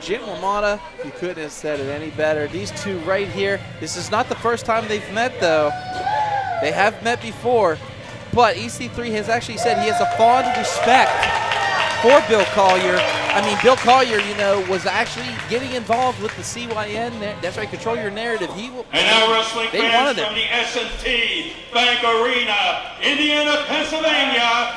Jim LaMotta, you couldn't have said it any better. These two right here, this is not the first time they've met, though. They have met before, but EC3 has actually said he has a fond respect for Bill Collier. I mean, Bill Collier, you know, was actually getting involved with the CYN. That's right, Control Your Narrative. And now wrestling fans from the S&T Bank Arena, Indiana, Pennsylvania,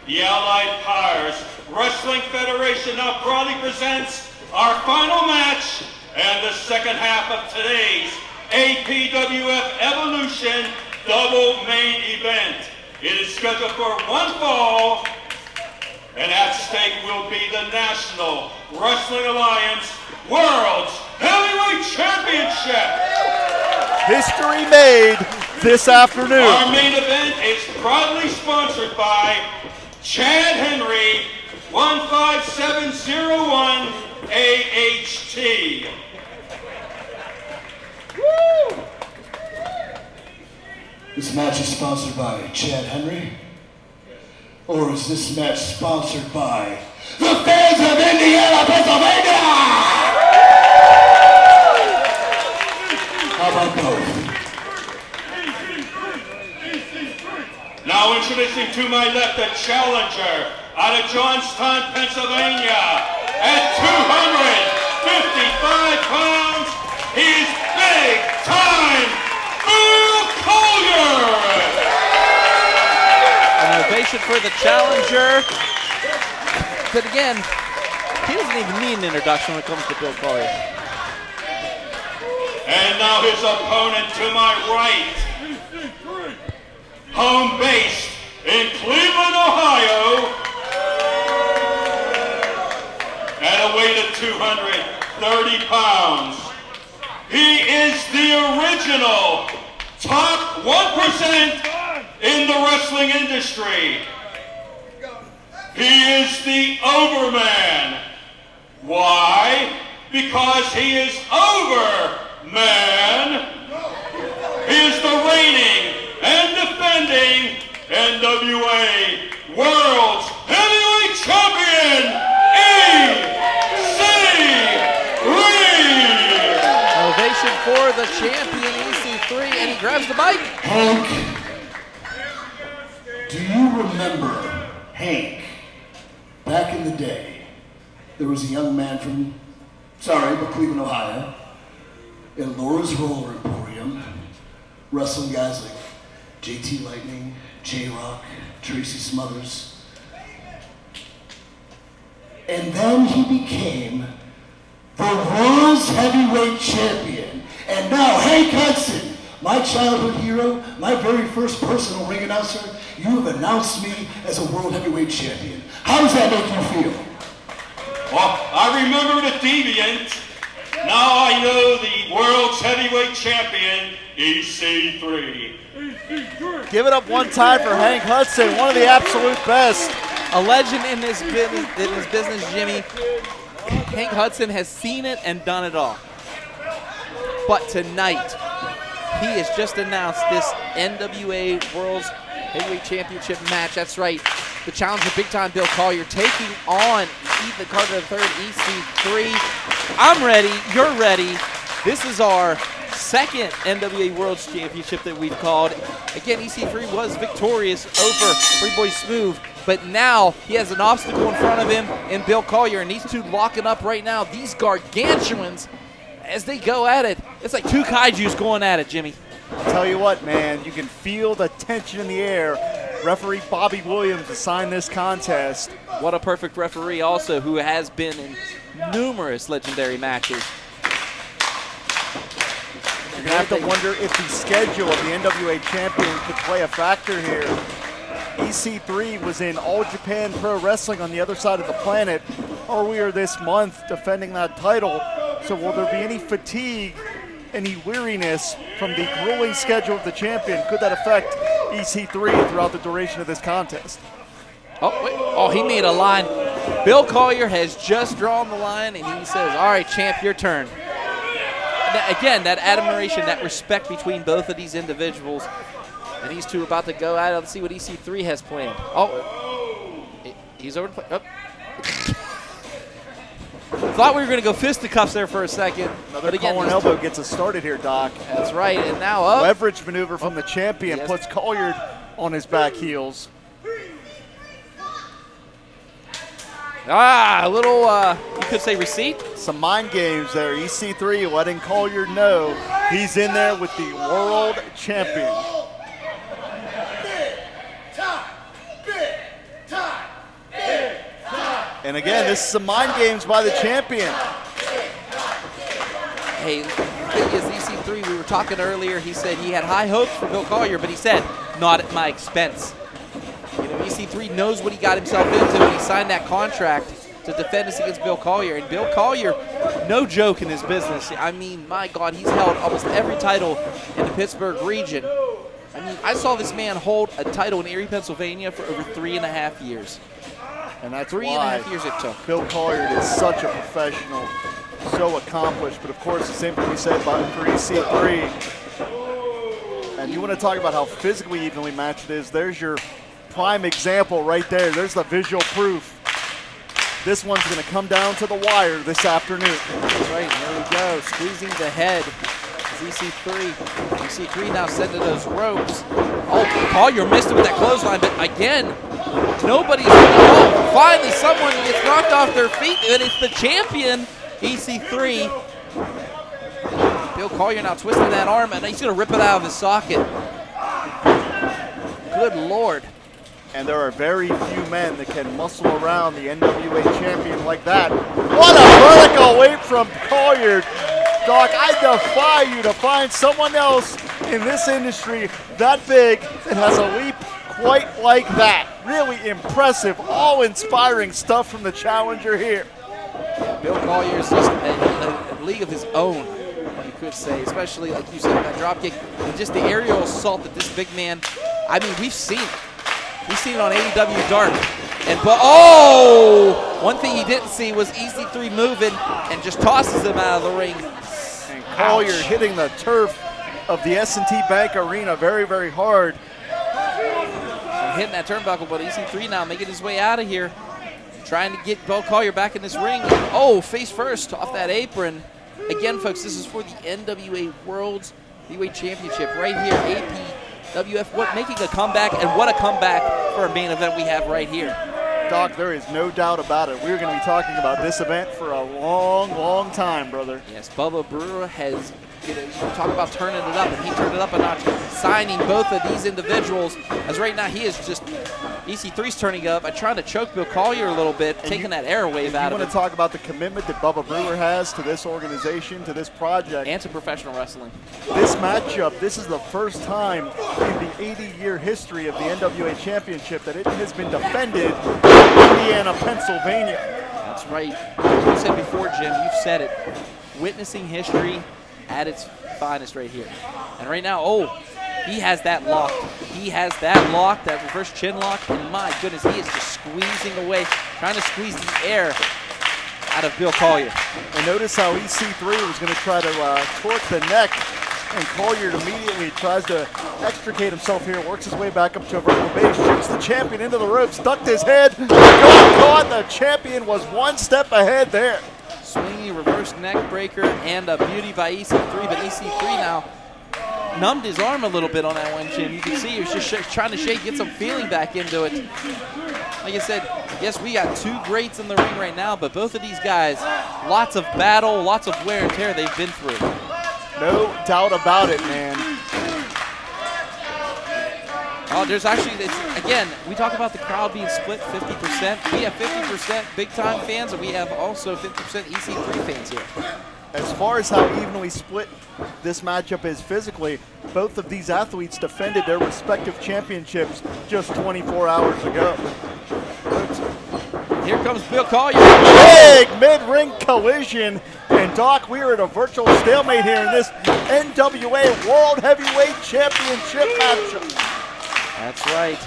the Allied Powers Wrestling Federation now proudly presents our final match and the second half of today's APWF Evolution double main event. It is scheduled for one fall, and at stake will be the National Wrestling Alliance World's Heavyweight Championship. History made this afternoon. Our main event is proudly sponsored by Chad Henry, 15701 AHT. Woo! This match is sponsored by Chad Henry? Or is this match sponsored by the fans of Indiana, Pennsylvania? How about both? Now introducing to my left the challenger out of Johnstown, Pennsylvania, at 255 pounds, he's Big Time Bill Collier! An ovation for the challenger. But again, he doesn't even need an introduction when it comes to Bill Collier. And now his opponent to my right, home base in Cleveland, Ohio, at a weight of 230 pounds. He is the original top 1% in the wrestling industry. He is the Overman. Why? Because he is Overman. He is the reigning and defending NWA World's Heavyweight Champion, EC3! Ovation for the champion, EC3, and he grabs the mic. Hank, do you remember Hank? Back in the day, there was a young man from, Cleveland, Ohio, in Laura's Roller Emporium, wrestling guys like JT Lightning, J-Rock, Tracy Smothers. And then he became the world's heavyweight champion. And now Hank Hudson, my childhood hero, my very first personal ring announcer, you have announced me as a world heavyweight champion. How does that make you feel? Well, I remember the Deviant. Now I know the world's heavyweight champion, EC3. Give it up one time for Hank Hudson, one of the absolute best. A legend in this business, Jimmy. Hank Hudson has seen it and done it all. But tonight, he has just announced this NWA World's Heavyweight Championship match. That's right. The challenger, Big Time Bill Collier, taking on Ethan Carter III, EC3. I'm ready. You're ready. This is our second NWA World's Championship that we've called. Again, EC3 was victorious over Pretty Boy Smooth, but now he has an obstacle in front of him in Bill Collier, and these two locking up right now. These gargantuans, as they go at it, it's like two kaijus going at it, Jimmy. I'll tell you what, man, you can feel the tension in the air. Referee Bobby Williams assigned this contest. What a perfect referee also, who has been in numerous legendary matches. You're going to have to wonder if the schedule of the NWA champion could play a factor here. EC3 was in All Japan Pro Wrestling on the other side of the planet earlier this month defending that title. So will there be any fatigue, any weariness from the grueling schedule of the champion? Could that affect EC3 throughout the duration of this contest? Oh, wait. Oh, he made a line. Bill Collier has just drawn the line, and he says, all right, champ, your turn. Again, that admiration, that respect between both of these individuals. And these two are about to go at it. Let's see what EC3 has planned. Oh, he's over to play. Oh. Thought we were going to go fisticuffs there for a second. Another collar and elbow gets us started here, Doc. That's right, and now up. Leverage maneuver from the champion Yes. puts Collier on his back heels. A little, you could say receipt. Some mind games there. EC3 letting Collier know he's in there with the world champion. And again, this is some mind games by the champion. Hey, the thing is, EC3, we were talking earlier, he said he had high hopes for Bill Collier, but he said, not at my expense. You know, EC3 knows what he got himself into when he signed that contract to defend us against Bill Collier. And Bill Collier, no joke in his business. I mean, my God, he's held almost every title in the Pittsburgh region. I mean, I saw this man hold a title in Erie, Pennsylvania for over 3.5 years. And that's 3.5 years it took. Bill Collier is such a professional, so accomplished. But of course, the same thing we said about for EC3. And you want to talk about how physically evenly matched it is. There's your prime example right there. There's the visual proof. This one's going to come down to the wire this afternoon. That's right. There we go. Squeezing the head. EC3. EC3 now sending those ropes. Oh, Collier missed it with that clothesline, but again, nobody's oh, finally someone gets knocked off their feet, and it's the champion, EC3. Bill Collier now twisting that arm, and he's going to rip it out of his socket. Good Lord. And there are very few men that can muscle around the NWA champion like that. What a vertical leap from Collier. Doc, I defy you to find someone else in this industry that big that has a leap quite like that. Really impressive, awe-inspiring stuff from the challenger here. Bill Collier is just a league of his own, you could say, especially like you said, that drop kick and just the aerial assault that this big man, I mean, we've seen it. We've seen it on APWF Dark. Oh! One thing he didn't see was EC3 moving and just tosses him out of the ring. And Collier hitting the turf of the S&T Bank Arena very, very hard. And hitting that turnbuckle, but EC3 now making his way out of here. Trying to get Bill Collier back in this ring. Oh, face first off that apron. Again, folks, this is for the NWA World's Heavyweight Championship right here. APWF making a comeback, and what a comeback for a main event we have right here. Doc, there is no doubt about it. We're going to be talking about this event for a long, long time, brother. Yes, Bubba Brewer has, you talk about turning it up, and he turned it up a notch, signing both of these individuals, as right now he is just, EC3's turning up and trying to choke Bill Collier a little bit, taking that airwave out of You want him. to talk about the commitment that Bubba Brewer has to this organization, to this project. And to professional wrestling. This matchup, this is the first time in the 80-year history of the NWA Championship that it has been defended in Indiana, Pennsylvania. That's right. You said before, Jim, you've said it. Witnessing history at its finest right here. And right now, oh, he has that lock. He has that lock, that reverse chin lock, and my goodness, he is just squeezing away, trying to squeeze the air out of Bill Collier. And notice how EC3 was going to try to torque the neck, and Collier immediately tries to extricate himself here, works his way back up to a vertical base, shoots the champion into the ropes, ducked his head, got caught. The champion was one step ahead there. Swinging reverse neck breaker and a beauty by EC3, but EC3 now numbed his arm a little bit on that one, Jim. You can see he was just trying to shake, get some feeling back into it. Like I said, yes, we got two greats in the ring right now, but both of these guys, lots of battle, lots of wear and tear they've been through. No doubt about it, man. Oh, there's actually, again, we talk about the crowd being split 50%. We have 50% BigTime fans, and we have also 50% EC3 fans here. As far as how evenly split this matchup is physically, both of these athletes defended their respective championships just 24 hours ago. Here comes Bill Collier. Big mid-ring collision. And Doc, we are at a virtual stalemate here in this NWA World Heavyweight Championship matchup. That's right.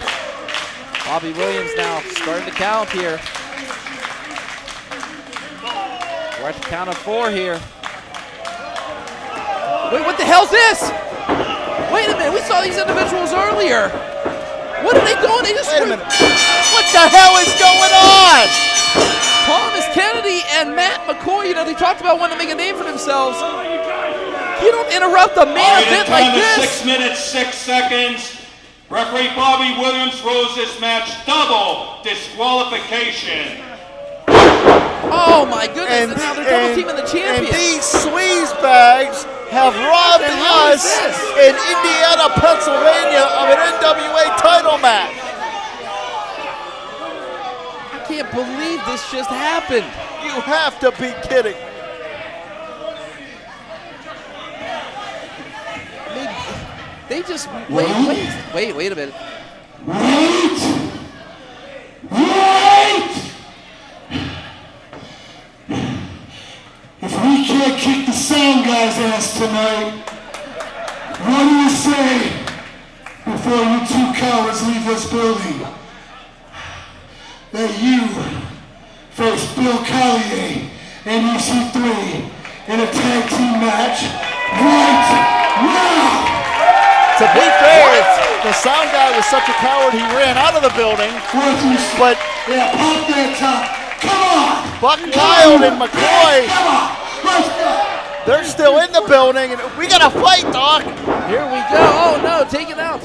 Bobby Williams now starting to count here. We're at the count of 4 here. Wait, what the hell's this? Wait a minute, we saw these individuals earlier. What are they doing? They just Wait a minute. What the hell is going on? Thomas Kennedy and Matt McCoy, you know, they talked about wanting to make a name for themselves. You don't interrupt a main event like this. 6 minutes, 6 seconds. Referee Bobby Williams rules this match double disqualification. Oh my goodness, and now they're double teaming the champion. And these sleaze bags have robbed us in Indiana, Pennsylvania of an NWA title match. I can't believe this just happened. You have to be kidding. They just, wait a minute. Wait! If we can't kick the sound guy's ass tonight, what do you say before you two cowards leave this building? That you face Bill Collier and EC3 in a tag team match right now! To be fair, the sound guy was such a coward he ran out of the building, but yeah, pump that top. Come on! Buck Wild and McCoy, Come on! Let's go! they're still in the building, and we got to fight, Doc. Here we go. Oh no, taken out.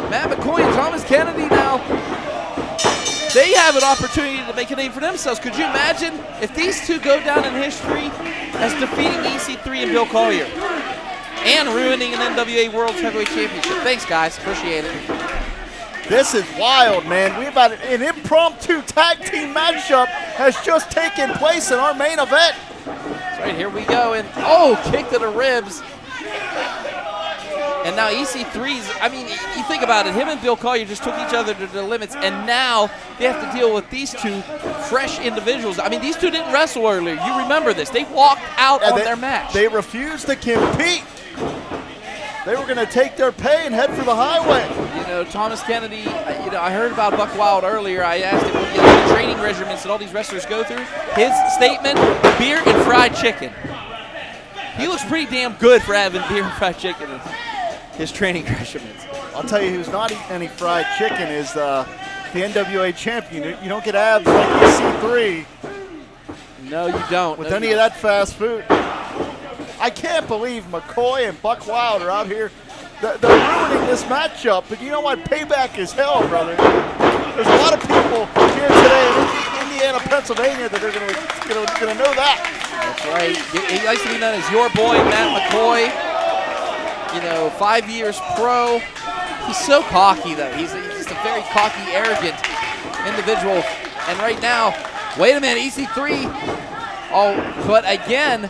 Matt McCoy and Thomas Kennedy now. They have an opportunity to make a name for themselves. Could you imagine if these two go down in history as defeating EC3 and Bill Collier and ruining an NWA World Heavyweight Championship? Thanks, guys. Appreciate it. This is wild, man. We've got an impromptu tag team matchup has just taken place in our main event. That's right, here we go. And oh, kick to the ribs. And now EC3's, I mean, you think about it, him and Bill Collier just took each other to the limits, and now they have to deal with these two fresh individuals. I mean, these two didn't wrestle earlier. You remember this. They walked out on their match. They refused to compete. They were going to take their pay and head for the highway. You know, Thomas Kennedy, you know, I heard about Buck Wild earlier. I asked him what the training regimens that all these wrestlers go through. His statement, beer and fried chicken. He looks pretty damn good for having beer and fried chicken in his training regimens. I'll tell you who's not eating any fried chicken is the NWA champion. You don't get abs like EC3 No, you don't. with any of that fast food. I can't believe McCoy and Buck Wild are out here. They're ruining this matchup, but you know what? Payback is hell, brother. There's a lot of people here today in Indiana, Pennsylvania that are going to know that. That's right. He likes to be known as your boy, Matt McCoy. You know, 5 years pro. He's so cocky, though. He's just a very cocky, arrogant individual. And right now, wait a minute, EC3. Oh, but again,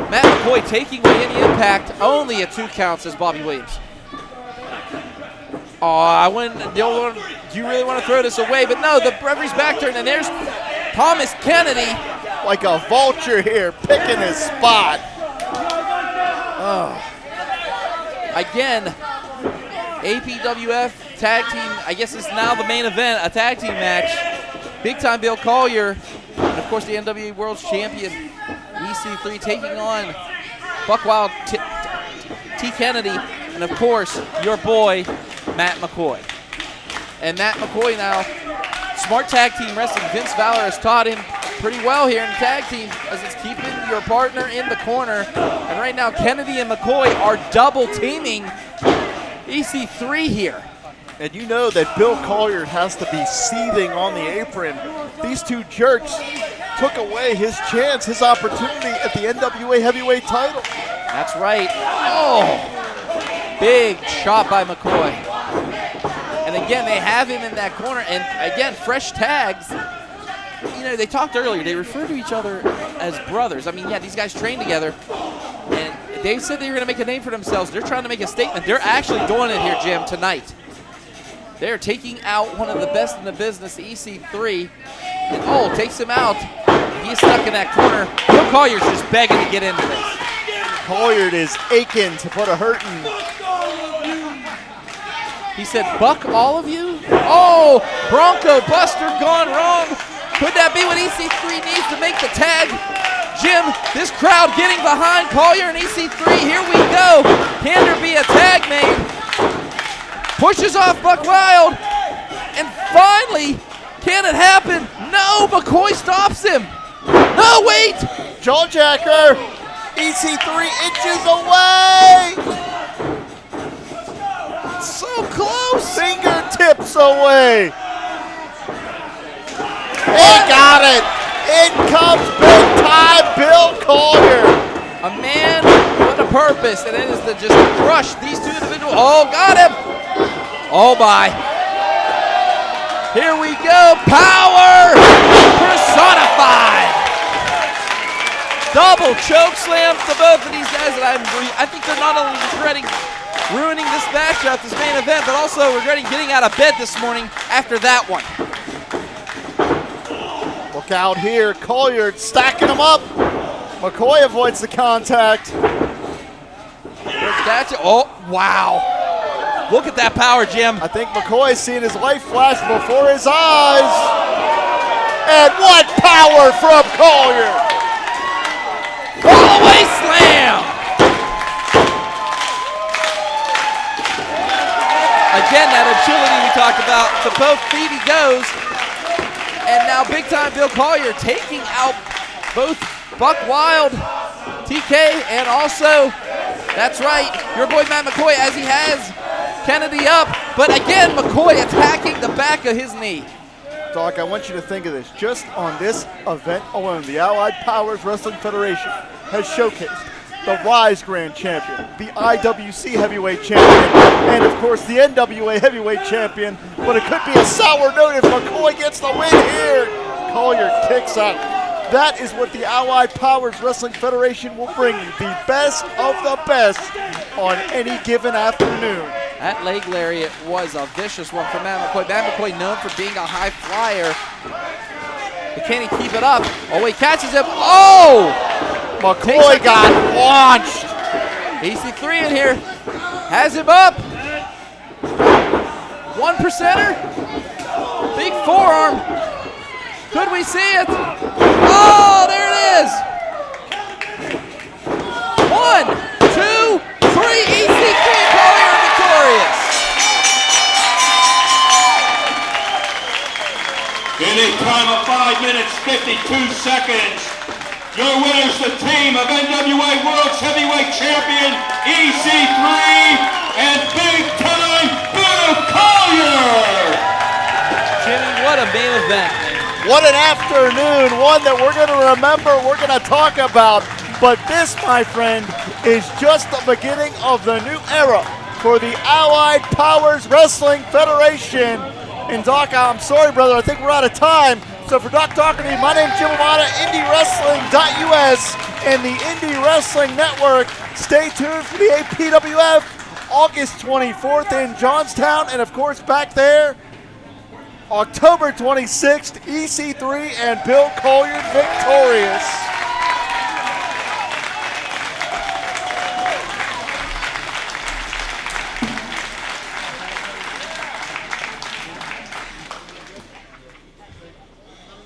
Matt McCoy taking away any impact. Only a 2 count, says Bobby Williams. Oh, I wouldn't. Do you really want to throw this away? But no, the referee's back turn, and there's Thomas Kennedy. Like a vulture here, picking his spot. Oh. Again, APWF tag team, I guess it's now the main event, a tag team match. Big Time Bill Collier, and of course the NWA World Champion, EC3, taking on Buck Wild, T. Kennedy, and of course, your boy, Matt McCoy. And Matt McCoy now, smart tag team wrestling. Vince Valor has taught him pretty well here in the tag team, as it's keeping your partner in the corner. And right now, Kennedy and McCoy are double teaming EC3 here. And you know that Bill Collier has to be seething on the apron. These two jerks took away his chance, his opportunity at the NWA heavyweight title. That's right. Oh, big shot by McCoy. And again, they have him in that corner. And again, fresh tags. You know, they talked earlier. They refer to each other as brothers. I mean, yeah, these guys train together. And they said they were going to make a name for themselves. They're trying to make a statement. They're actually doing it here, Jim, tonight. They're taking out one of the best in the business, EC3. And oh, takes him out. He's stuck in that corner. Bill Collier's just begging to get into this. Collier is aching to put a hurting. He said, "Buck all of you?" Oh, Bronco Buster gone wrong. Could that be what EC3 needs to make the tag? Jim, this crowd getting behind Collier and EC3. Here we go. Can there be a tag made? Pushes off Buck Wild. And finally, Can it happen? No, McCoy stops him. No, wait. Jawjacker. EC3 inches away. So close. Fingertips away. He got it. In comes big time Bill Collier. A man with a purpose, and it is to just crush these two individuals. Oh, got him. Oh, my. Here we go. Power personified. Double choke slam to both of these guys. And I think they're not only regretting ruining this matchup, this main event, but also regretting getting out of bed this morning after that one. Look out here. Collier stacking them up. McCoy avoids the contact. Oh, wow. Look at that power, Jim. I think McCoy's seeing his life flash before his eyes. And what power from Collier. Fallaway slam. Again, that agility we talked about. To both feet he goes. And now big time Bill Collier taking out both Buck Wild, TK, and also, that's right, your boy Matt McCoy as he has Kennedy up. But again, McCoy attacking the back of his knee. Doc, I want you to think of this. Just on this event alone, the Allied Powers Wrestling Federation has showcased the Rise Grand Champion, the IWC Heavyweight Champion, and of course the NWA Heavyweight Champion. But it could be a sour note if McCoy gets the win here. Collier kicks out. That is what the Allied Powers Wrestling Federation will bring you, the best of the best on any given afternoon. That leg lariat was a vicious one for Matt McCoy. Matt McCoy known for being a high flyer. But can he keep it up? Oh, he catches him. Oh! McCoy got launched. EC3 in here. Has him up. 1%er. Big forearm. Could we see it? Oh, there it is. 1, 2, 3. EC3 Collier victorious. In a time of 5 minutes, 52 seconds, your winners, the team of NWA World's Heavyweight Champion, EC3, and Big Time Bill Collier. Jimmy, what a main event. What an afternoon, one that we're going to remember, we're going to talk about. But this, my friend, is just the beginning of the new era for the Allied Powers Wrestling Federation. And Doc, I'm sorry, brother, I think we're out of time. So for Doc Doherty, my name's Jim Amata, IndieWrestling.us and the Indie Wrestling Network. Stay tuned for the APWF August 24th in Johnstown. And of course, back there, October 26th, EC3 and Bill Collier victorious.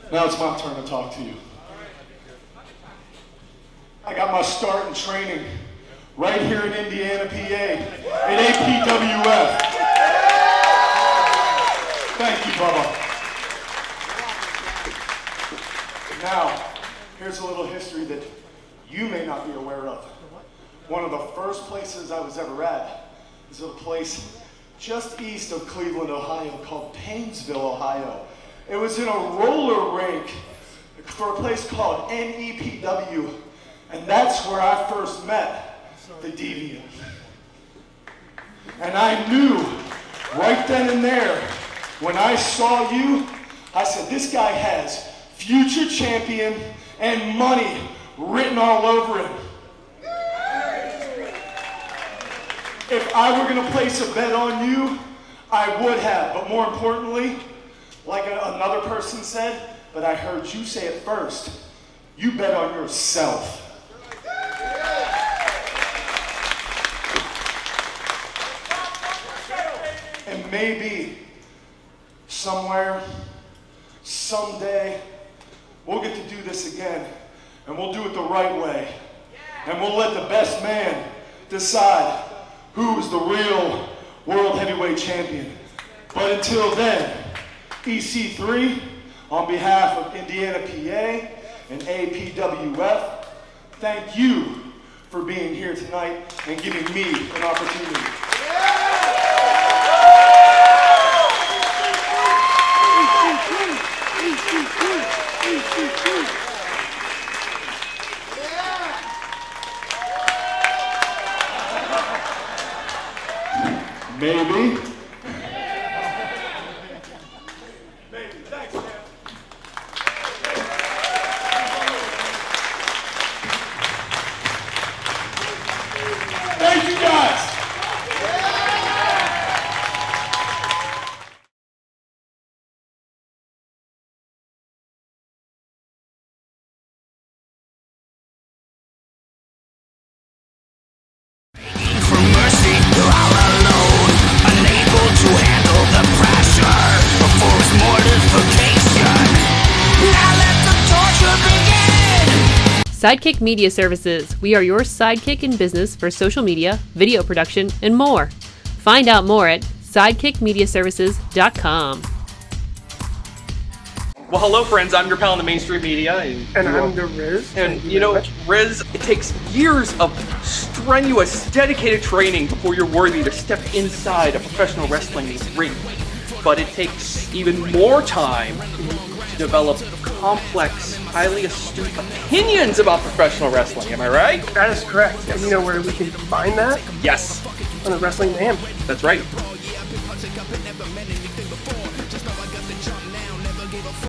Now it's my turn to talk to you. I got my start in training right here in Indiana, PA, at APWF. Thank you, Bubba. Now, here's a little history that you may not be aware of. One of the first places I was ever at is a place just east of Cleveland, Ohio, called Painesville, Ohio. It was in a roller rink for a place called NEPW, and that's where I first met the Deviant. And I knew right then and there, when I saw you, I said, this guy has future champion and money written all over him. If I were gonna place a bet on you, I would have, but more importantly, like another person said, but I heard you say it first, you bet on yourself. And maybe somewhere, someday, we'll get to do this again, and we'll do it the right way. And we'll let the best man decide who is the real World Heavyweight Champion. But until then, EC3, On behalf of Indiana, PA and APWF, thank you for being here tonight and giving me an opportunity. Maybe. Thanks, man. Thank you, guys. For mercy, you're all alone, unable to handle the pressure of forced mortification. Now let the torture begin. Sidekick Media Services. We are your sidekick in business for social media, video production, and more. Find out more at sidekickmediaservices.com. Well, hello, friends. I'm your pal in the mainstream media. And I'm the Riz. And you know, Riz, it takes years of strenuous, dedicated training before you're worthy to step inside a professional wrestling ring. But it takes even more time to develop complex, highly astute opinions about professional wrestling. Am I right? That is correct. And you know where we can find that? Yes. On the Wrestling Mayhem. That's right.